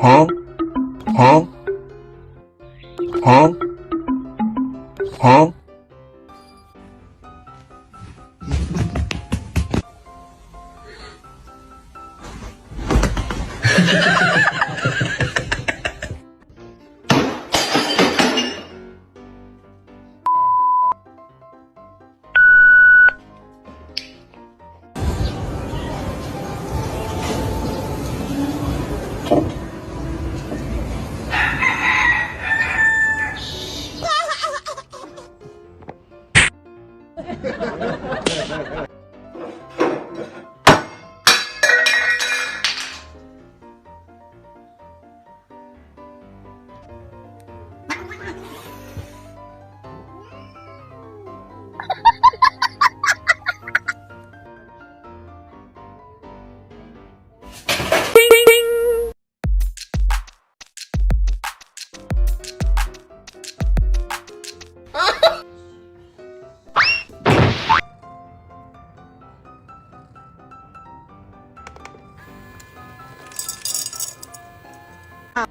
Huh? Huh? Huh? Huh?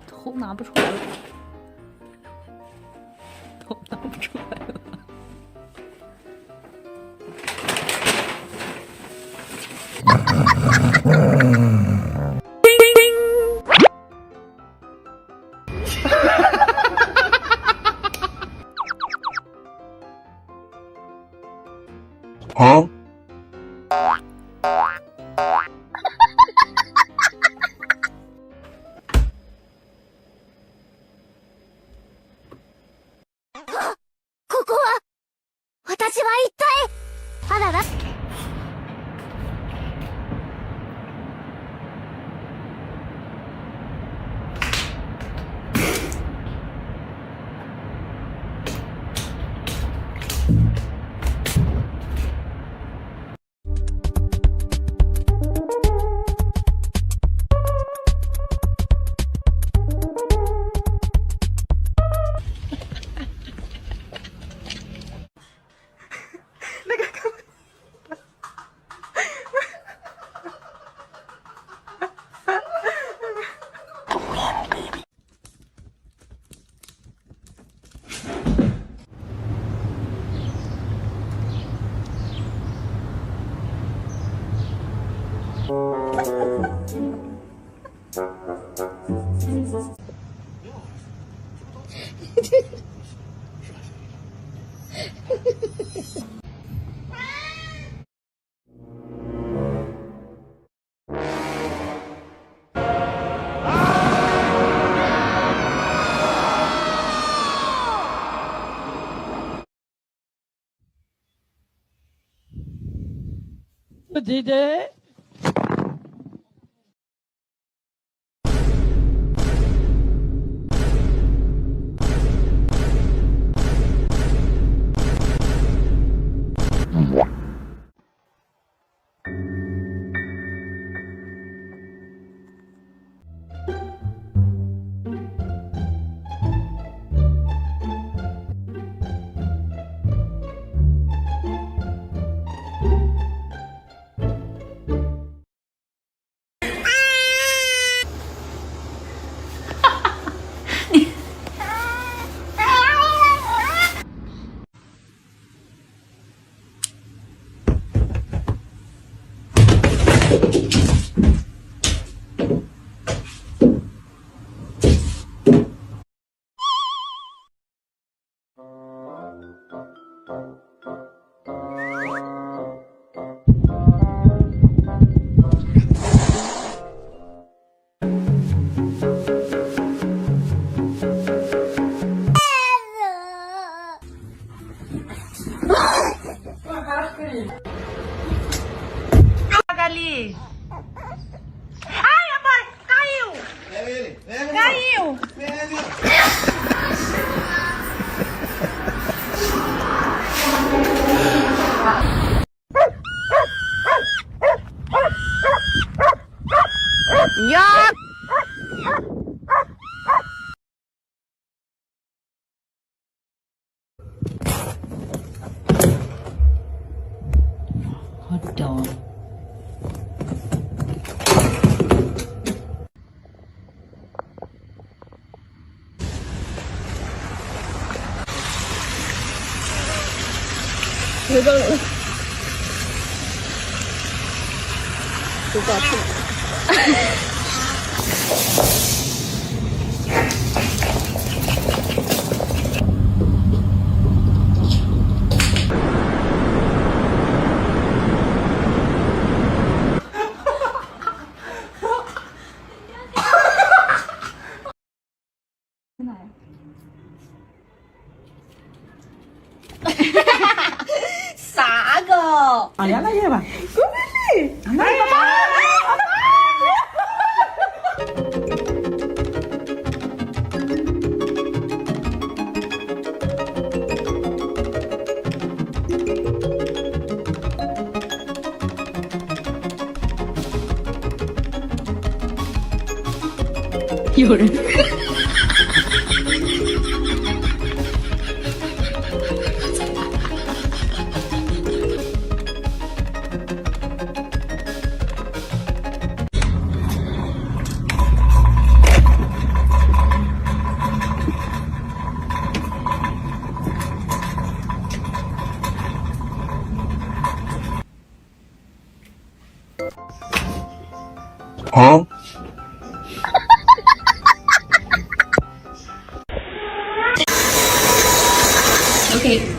头拿不出来了，头拿不出来了。Huh? Did it? Ali. Ai, amor, caiu! Pega ele, pega ele. Caiu! Pega ele. Ya! Hot dog. 왜 저래? 그거 같아. 싸거. 아야 나 얘봐. 열. Huh? 오케이.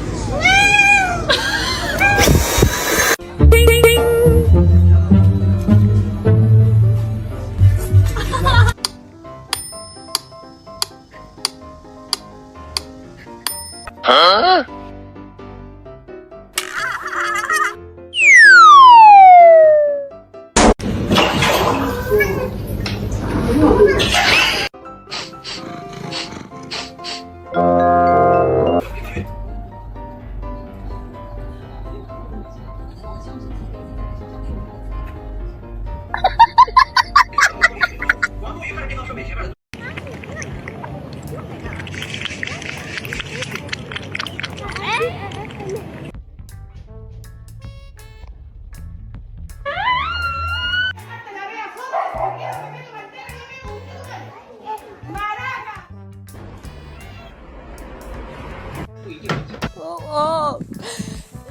Oh,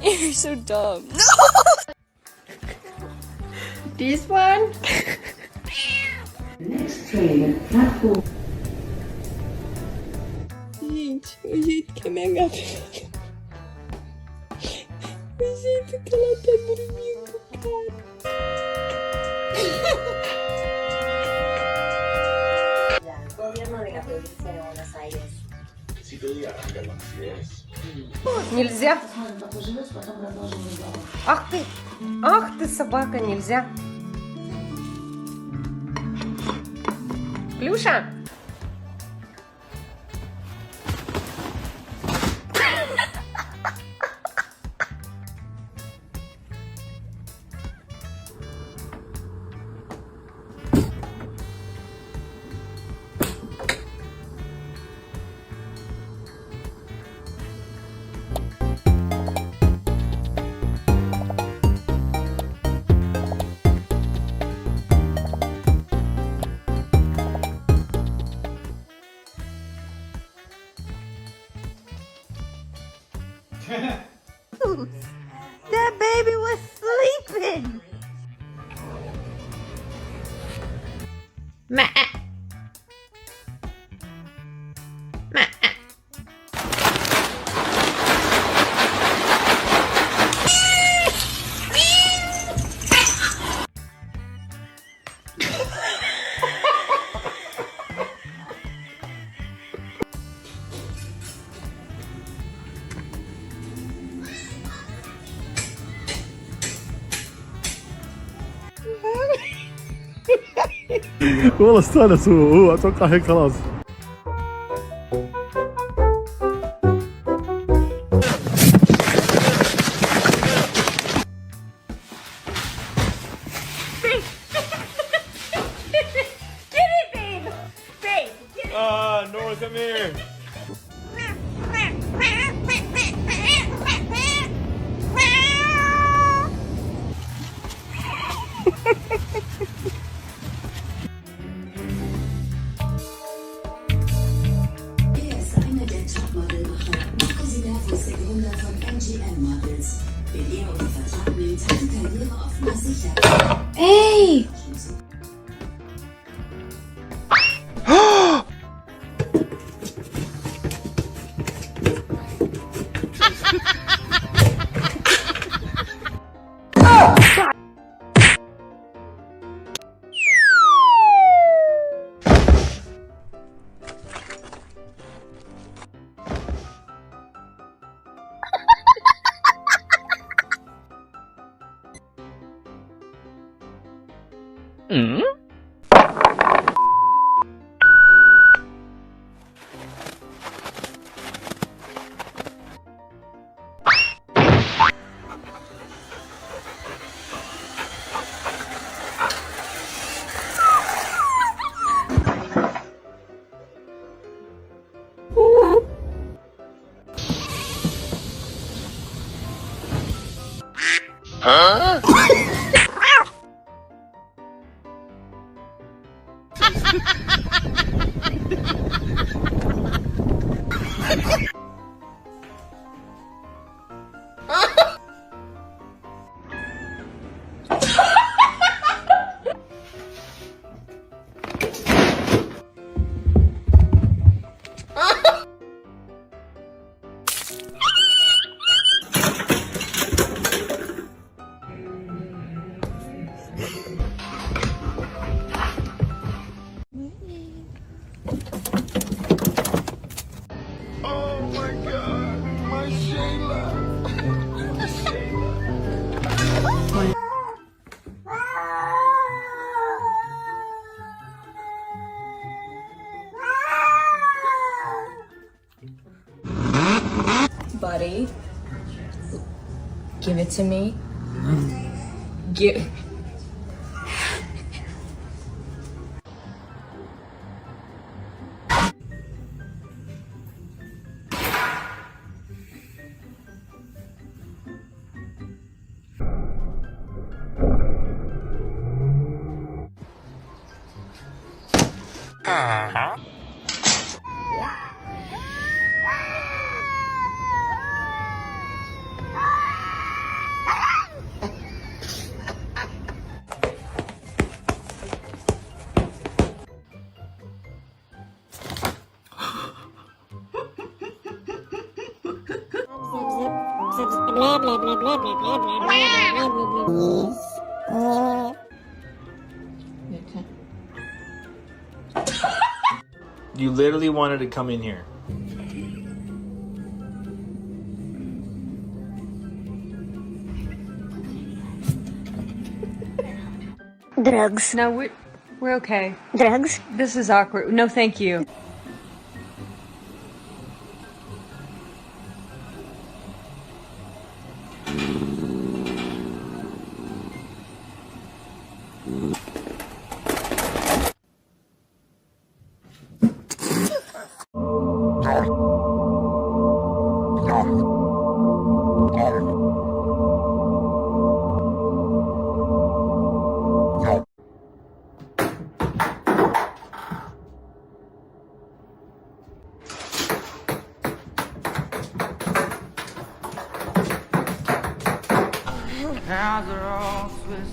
you're so dumb. This one. Gente, que mega. O jeito que ela tá dormindo, Gobierno de la provincia de Buenos Aires. Нельзя. Ах ты. Ах ты, собака, нельзя. Плюша. That baby was sleeping. Meh. Meh. والله استانس هو اتوقع هيك خلاص. Nora, come here. Hey! Buddy, give it to me. Give. You literally wanted to come in here. Drugs. No, we're okay. Drugs. This is awkward. No, thank you.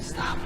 Stop.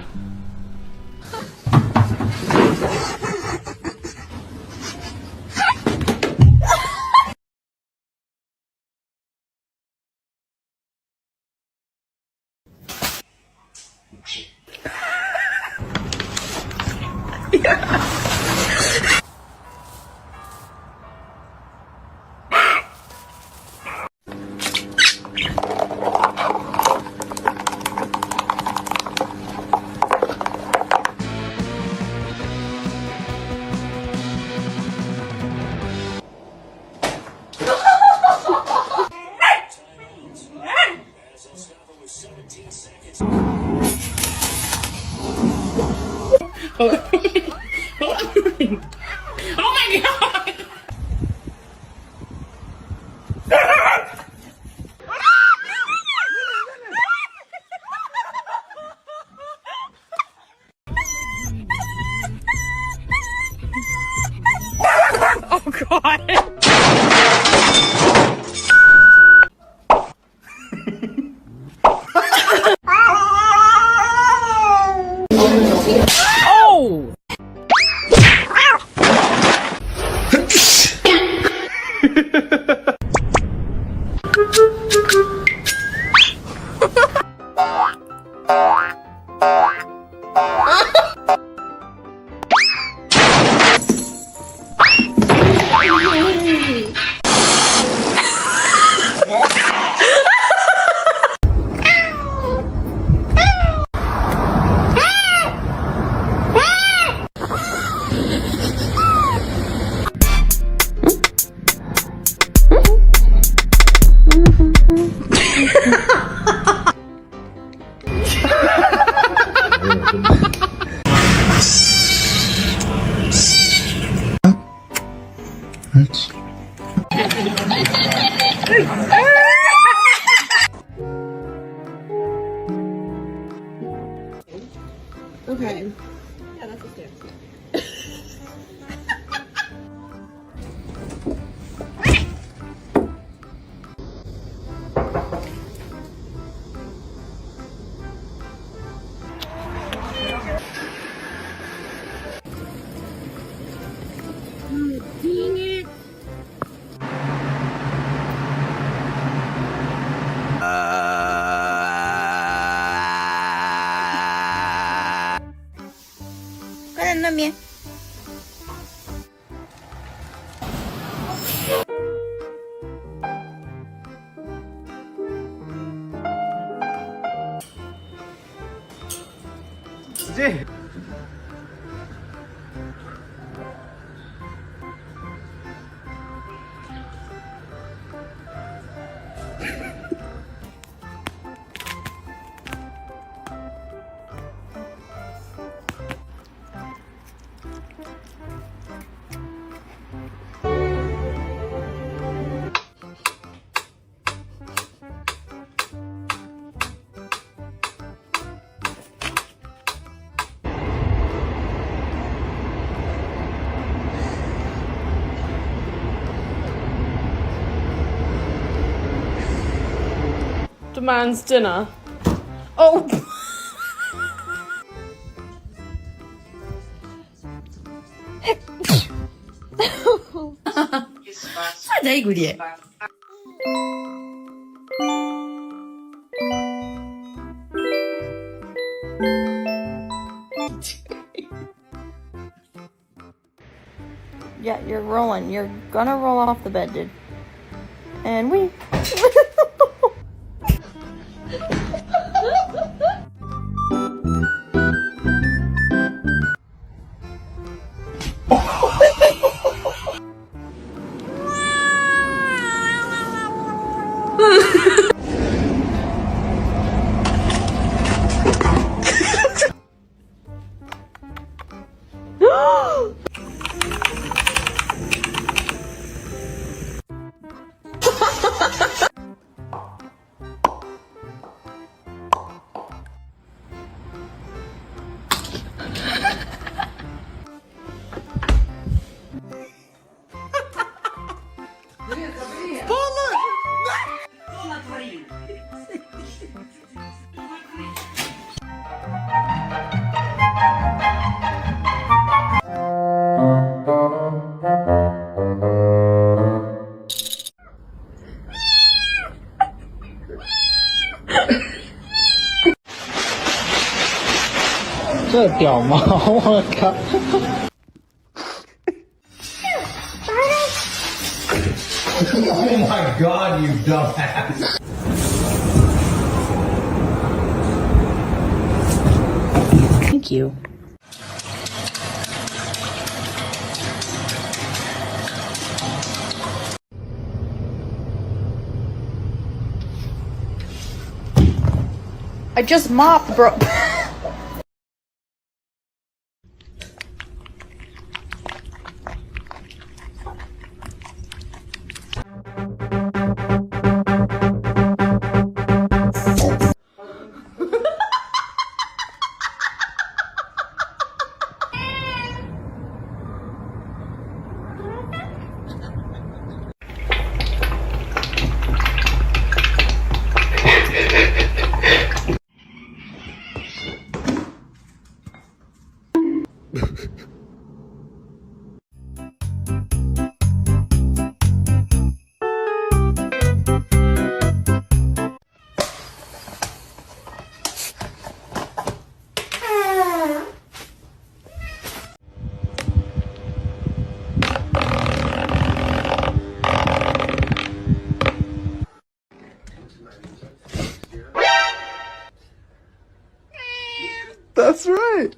Okay.快点那边。直接。Demands dinner. Oh! 再一股的。Yeah, you're rolling. You're gonna roll off the bed, dude. And we.这屌毛，我靠！Oh my god, you dumbass! Thank you. I just mopped, bro. That's right.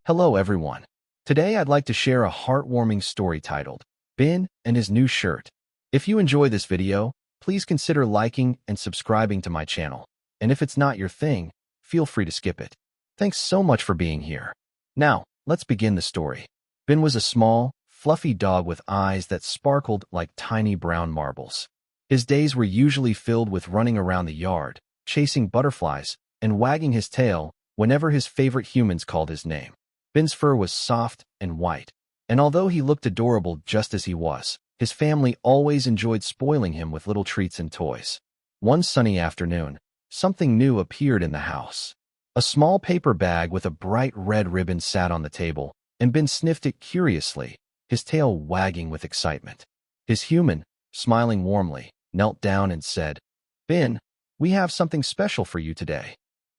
Hello everyone. Today I'd like to share a heartwarming story titled, Ben and His New Shirt. If you enjoy this video, please consider liking and subscribing to my channel. And if it's not your thing, feel free to skip it. Thanks so much for being here. Now, let's begin the story. Ben was a small, fluffy dog with eyes that sparkled like tiny brown marbles. His days were usually filled with running around the yard, chasing butterflies, and wagging his tail whenever his favorite humans called his name. Ben's fur was soft and white, and although he looked adorable just as he was, his family always enjoyed spoiling him with little treats and toys. One sunny afternoon, something new appeared in the house. A small paper bag with a bright red ribbon sat on the table, and Ben sniffed it curiously, his tail wagging with excitement. His human, smiling warmly, knelt down and said, "Ben, we have something special for you today."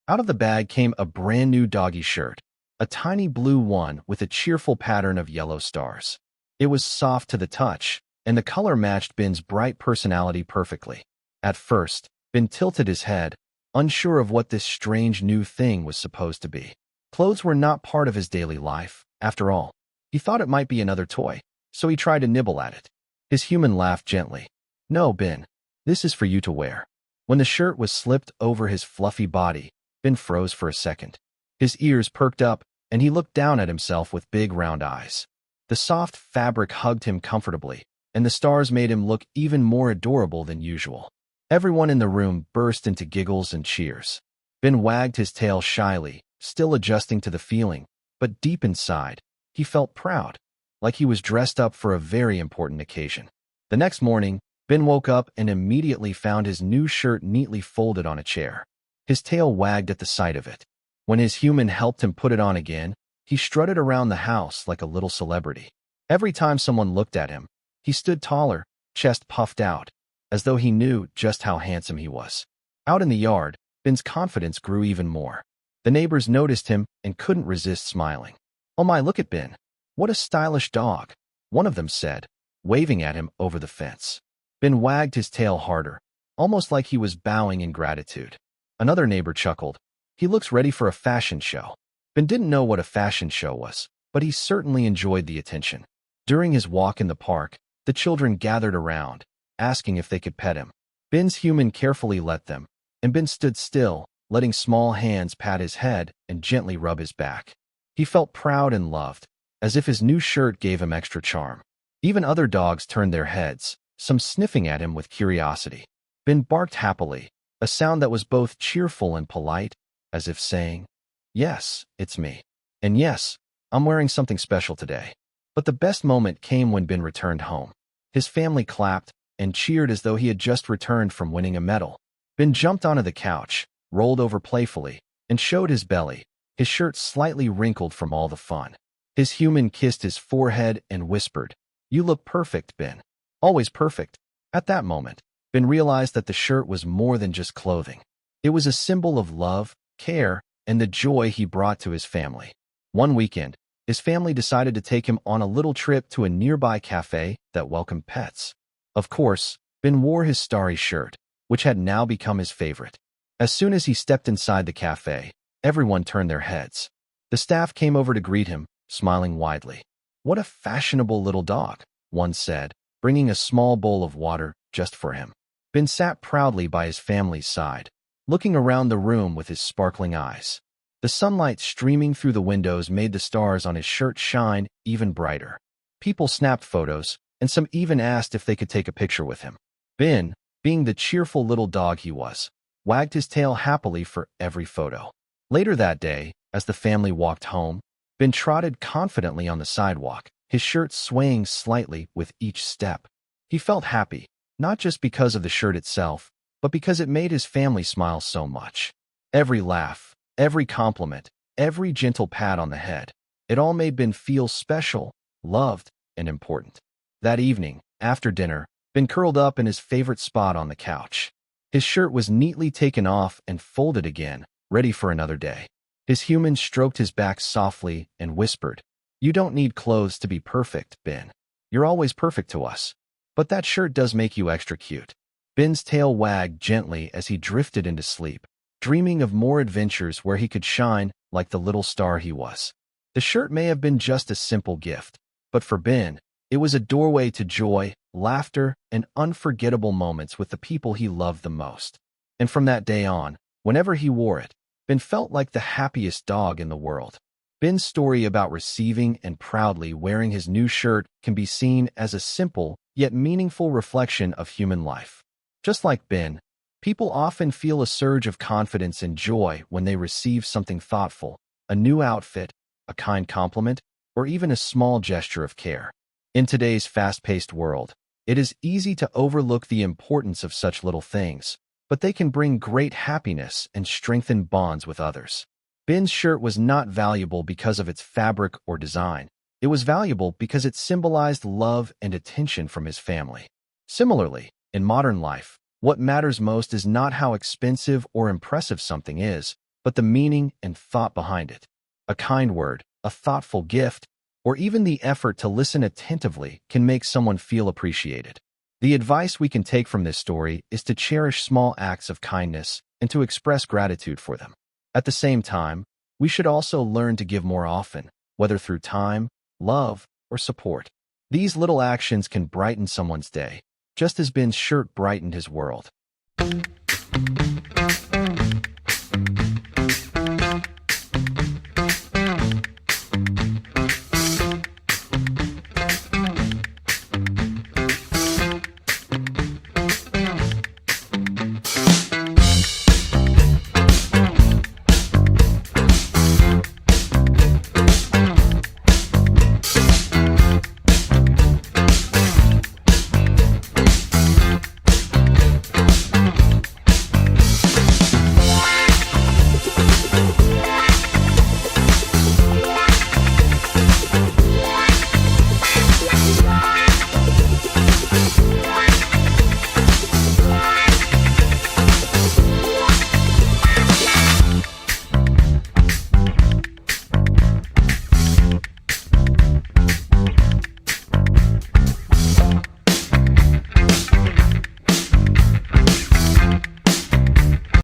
Out of the bag came a brand new doggy shirt, a tiny blue one with a cheerful pattern of yellow stars. It was soft to the touch, and the color matched Ben's bright personality perfectly. At first, Ben tilted his head, unsure of what this strange new thing was supposed to be. Clothes were not part of his daily life, after all. He thought it might be another toy, so he tried to nibble at it. His human laughed gently. "No, Ben, this is for you to wear." When the shirt was slipped over his fluffy body, Ben froze for a second. His ears perked up, and he looked down at himself with big round eyes. The soft fabric hugged him comfortably, and the stars made him look even more adorable than usual. Everyone in the room burst into giggles and cheers. Ben wagged his tail shyly, still adjusting to the feeling, but deep inside, he felt proud, like he was dressed up for a very important occasion. The next morning, Ben woke up and immediately found his new shirt neatly folded on a chair. His tail wagged at the sight of it. When his human helped him put it on again, he strutted around the house like a little celebrity. Every time someone looked at him, he stood taller, chest puffed out, as though he knew just how handsome he was. Out in the yard, Ben's confidence grew even more. The neighbors noticed him and couldn't resist smiling. "Oh my, look at Ben. What a stylish dog," one of them said, waving at him over the fence. Ben wagged his tail harder, almost like he was bowing in gratitude. Another neighbor chuckled. "He looks ready for a fashion show." Ben didn't know what a fashion show was, but he certainly enjoyed the attention. During his walk in the park, the children gathered around, asking if they could pet him. Ben's human carefully let them, and Ben stood still, letting small hands pat his head and gently rub his back. He felt proud and loved, as if his new shirt gave him extra charm. Even other dogs turned their heads, some sniffing at him with curiosity. Ben barked happily, a sound that was both cheerful and polite, as if saying, "Yes, it's me. And yes, I'm wearing something special today." But the best moment came when Ben returned home. His family clapped and cheered as though he had just returned from winning a medal. Ben jumped onto the couch, rolled over playfully, and showed his belly, his shirt slightly wrinkled from all the fun. His human kissed his forehead and whispered, "You look perfect, Ben. Always perfect." At that moment, Ben realized that the shirt was more than just clothing. It was a symbol of love, care, and the joy he brought to his family. One weekend, his family decided to take him on a little trip to a nearby cafe that welcomed pets. Of course, Ben wore his starry shirt, which had now become his favorite. As soon as he stepped inside the cafe, everyone turned their heads. The staff came over to greet him, smiling widely. "What a fashionable little dog," one said, bringing a small bowl of water just for him. Ben sat proudly by his family's side, looking around the room with his sparkling eyes. The sunlight streaming through the windows made the stars on his shirt shine even brighter. People snapped photos, and some even asked if they could take a picture with him. Ben, being the cheerful little dog he was, wagged his tail happily for every photo. Later that day, as the family walked home, Ben trotted confidently on the sidewalk, his shirt swaying slightly with each step. He felt happy, not just because of the shirt itself, but because it made his family smile so much. Every laugh, every compliment, every gentle pat on the head, it all made Ben feel special, loved, and important. That evening, after dinner, Ben curled up in his favorite spot on the couch. His shirt was neatly taken off and folded again, ready for another day. His human stroked his back softly and whispered, "You don't need clothes to be perfect, Ben. You're always perfect to us. But that shirt does make you extra cute." Ben's tail wagged gently as he drifted into sleep, dreaming of more adventures where he could shine like the little star he was. The The shirt may have been just a simple gift, but for Ben, it was a doorway to joy, laughter, and unforgettable moments with the people he loved the most. And from that day on, whenever he wore it, Ben felt like the happiest dog in the world. Ben's story about receiving and proudly wearing his new shirt can be seen as a simple yet meaningful reflection of human life. Just like Ben, people often feel a surge of confidence and joy when they receive something thoughtful, a new outfit, a kind compliment, or even a small gesture of care. In today's fast-paced world, it is easy to overlook the importance of such little things, but they can bring great happiness and strengthen bonds with others. Ben's shirt was not valuable because of its fabric or design. It was valuable because it symbolized love and attention from his family. Similarly, in modern life, what matters most is not how expensive or impressive something is, but the meaning and thought behind it. A kind word, a thoughtful gift, or even the effort to listen attentively can make someone feel appreciated. The advice we can take from this story is to cherish small acts of kindness and to express gratitude for them. At the same time, we should also learn to give more often, whether through time, love, or support. These little actions can brighten someone's day, just as Ben's shirt brightened his world.